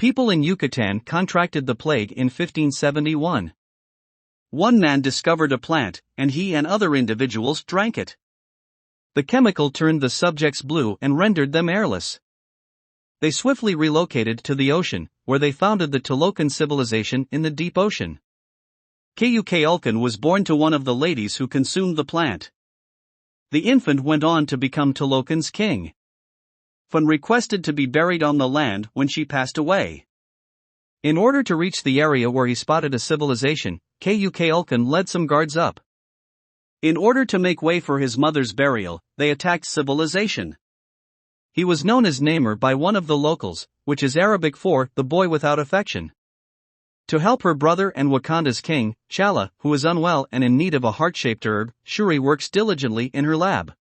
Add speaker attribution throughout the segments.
Speaker 1: People in Yucatan contracted the plague in 1571. One man discovered a plant, and he and other individuals drank it. The chemical turned the subjects blue and rendered them airless. They swiftly relocated to the ocean, where they founded the Tolokan civilization in the deep ocean. Kukulkan was born to one of the ladies who consumed the plant. The infant went on to become Tolokan's king. Fun requested to be buried on the land when she passed away. In order to reach the area where he spotted a civilization, Kukulkan led some guards up. In order to make way for his mother's burial, they attacked civilization. He was known as Namur by one of the locals, which is Arabic for the boy without affection. To help her brother and Wakanda's king, Chala, who is unwell and in need of a heart-shaped herb, Shuri works diligently in her lab.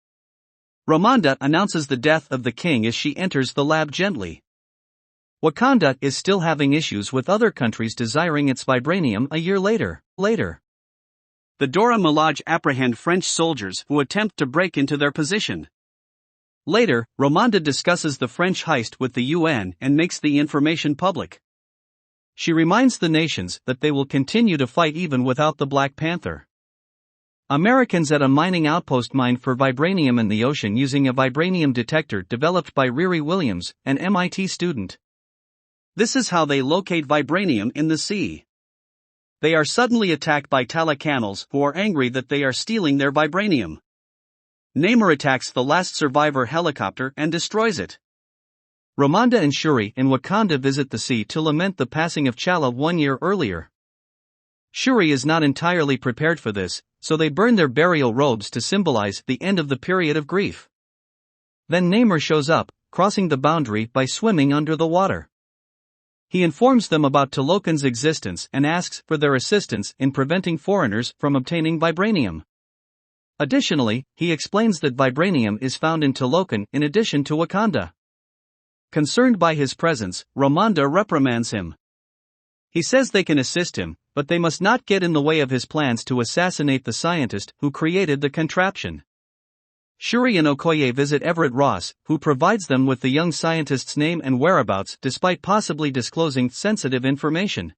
Speaker 1: Ramonda announces the death of the king as she enters the lab gently. Wakanda is still having issues with other countries desiring its vibranium a year later. The Dora Milaje apprehend French soldiers who attempt to break into their position. Later, Ramonda discusses the French heist with the UN and makes the information public. She reminds the nations that they will continue to fight even without the Black Panther. Americans at a mining outpost mine for vibranium in the ocean using a vibranium detector developed by Riri Williams, an MIT student. This is how they locate vibranium in the sea. They are suddenly attacked by Talacanals who are angry that they are stealing their vibranium. Namur attacks the last survivor helicopter and destroys it. Ramonda and Shuri in Wakanda visit the sea to lament the passing of Chala 1 year earlier. Shuri is not entirely prepared for this, so they burn their burial robes to symbolize the end of the period of grief. Then Namur shows up, crossing the boundary by swimming under the water. He informs them about Tolokan's existence and asks for their assistance in preventing foreigners from obtaining vibranium. Additionally, he explains that vibranium is found in Tolokan in addition to Wakanda. Concerned by his presence, Ramonda reprimands him. He says they can assist him, but they must not get in the way of his plans to assassinate the scientist who created the contraption. Shuri and Okoye visit Everett Ross, who provides them with the young scientist's name and whereabouts despite possibly disclosing sensitive information.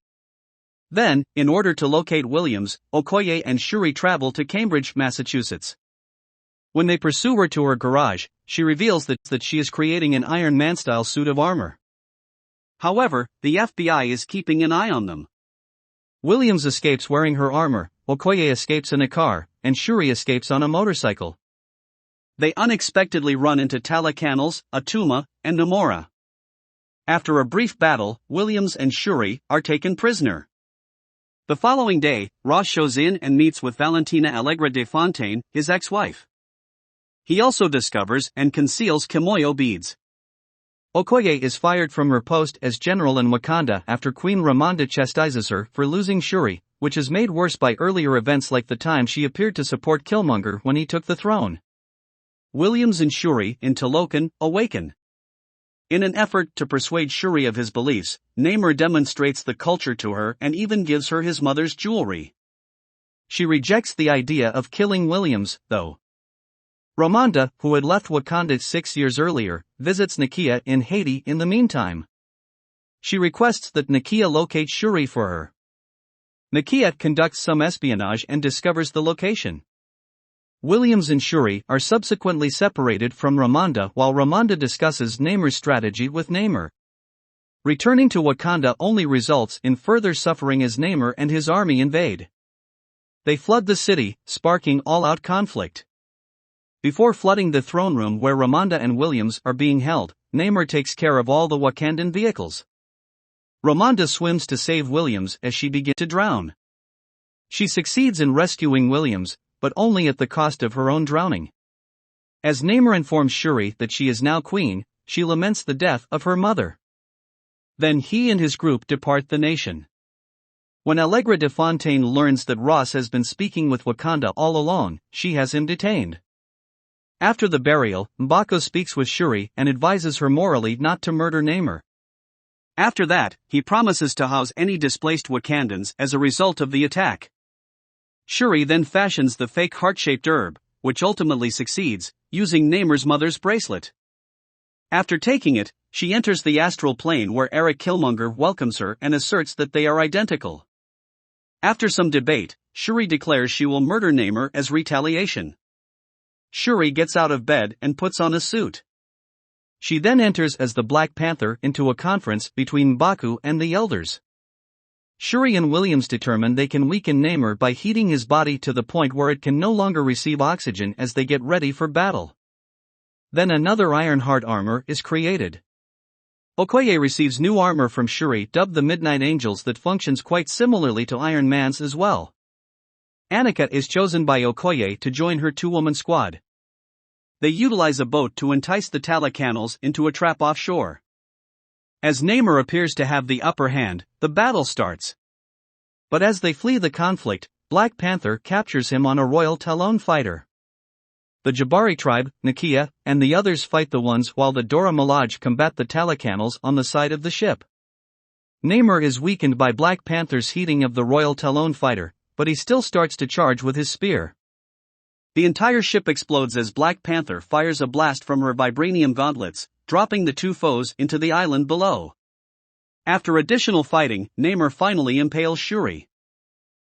Speaker 1: Then, in order to locate Williams, Okoye and Shuri travel to Cambridge, Massachusetts. When they pursue her to her garage, she reveals that she is creating an Iron Man-style suit of armor. However, the FBI is keeping an eye on them. Williams escapes wearing her armor, Okoye escapes in a car, and Shuri escapes on a motorcycle. They unexpectedly run into Talacanals, Atuma, and Namora. After a brief battle, Williams and Shuri are taken prisoner. The following day, Ross shows in and meets with Valentina Allegra de Fontaine, his ex-wife. He also discovers and conceals Kimoyo beads. Okoye is fired from her post as general in Wakanda after Queen Ramonda chastises her for losing Shuri, which is made worse by earlier events like the time she appeared to support Killmonger when he took the throne. Williams and Shuri in Tolokan awaken. In an effort to persuade Shuri of his beliefs, Namur demonstrates the culture to her and even gives her his mother's jewelry. She rejects the idea of killing Williams, though. Ramonda, who had left Wakanda 6 years earlier, visits Nakia in Haiti in the meantime. She requests that Nakia locate Shuri for her. Nakia conducts some espionage and discovers the location. Williams and Shuri are subsequently separated from Ramonda while Ramonda discusses Namur's strategy with Namur. Returning to Wakanda only results in further suffering as Namur and his army invade. They flood the city, sparking all-out conflict. Before flooding the throne room where Ramonda and Williams are being held, Namur takes care of all the Wakandan vehicles. Ramonda swims to save Williams as she begins to drown. She succeeds in rescuing Williams, but only at the cost of her own drowning. As Namur informs Shuri that she is now queen, she laments the death of her mother. Then he and his group depart the nation. When Allegra de Fontaine learns that Ross has been speaking with Wakanda all along, she has him detained. After the burial, M'Baku speaks with Shuri and advises her morally not to murder Namur. After that, he promises to house any displaced Wakandans as a result of the attack. Shuri then fashions the fake heart-shaped herb, which ultimately succeeds, using Namur's mother's bracelet. After taking it, She enters the astral plane where Eric Killmonger welcomes her and asserts that they are identical. After some debate, Shuri declares she will murder Namor as retaliation. Shuri gets out of bed and puts on a suit. She then enters as the Black Panther into a conference between Baku and the Elders. Shuri and Williams determine they can weaken Namor by heating his body to the point where it can no longer receive oxygen as they get ready for battle. Then another Ironheart armor is created. Okoye receives new armor from Shuri dubbed the Midnight Angels that functions quite similarly to Iron Man's as well. Annika is chosen by Okoye to join her two-woman squad. They utilize a boat to entice the Talacanals into a trap offshore. As Namor appears to have the upper hand, the battle starts. But as they flee the conflict, Black Panther captures him on a Royal Talon fighter. The Jabari tribe, Nakia, and the others fight the ones while the Dora Milaje combat the Talacanals on the side of the ship. Namor is weakened by Black Panther's heating of the Royal Talon fighter, but he still starts to charge with his spear. The entire ship explodes as Black Panther fires a blast from her vibranium gauntlets, dropping the two foes into the island below. After additional fighting, Namor finally impales Shuri.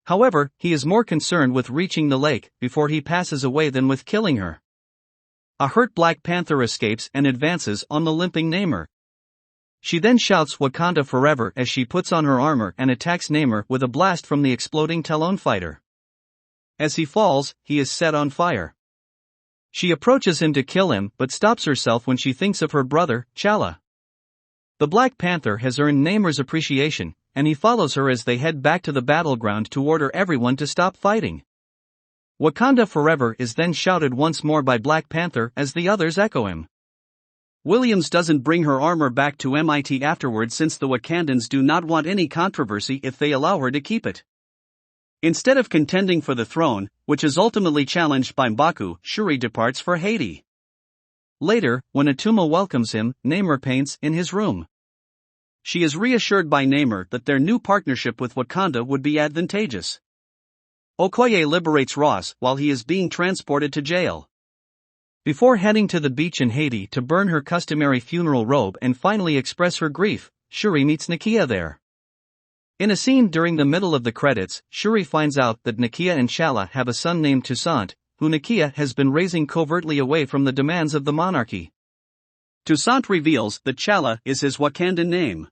Speaker 1: However, he is more concerned with reaching the lake before he passes away than with killing her. A hurt Black Panther escapes and advances on the limping Namor. She then shouts Wakanda forever as she puts on her armor and attacks Namor with a blast from the exploding Talon fighter. As he falls, he is set on fire. She approaches him to kill him but stops herself when she thinks of her brother, T'Challa. The Black Panther has earned Namor's appreciation, and he follows her as they head back to the battleground to order everyone to stop fighting. Wakanda forever is then shouted once more by Black Panther as the others echo him. Williams doesn't bring her armor back to MIT afterward since the Wakandans do not want any controversy if they allow her to keep it. Instead of contending for the throne, which is ultimately challenged by M'Baku, Shuri departs for Haiti. Later, when Atuma welcomes him, Namor paints in his room. She is reassured by Namor that their new partnership with Wakanda would be advantageous. Okoye liberates Ross while he is being transported to jail. Before heading to the beach in Haiti to burn her customary funeral robe and finally express her grief, Shuri meets Nakia there. In a scene during the middle of the credits, Shuri finds out that Nakia and T'Challa have a son named Toussaint, who Nakia has been raising covertly away from the demands of the monarchy. Toussaint reveals that T'Challa is his Wakandan name.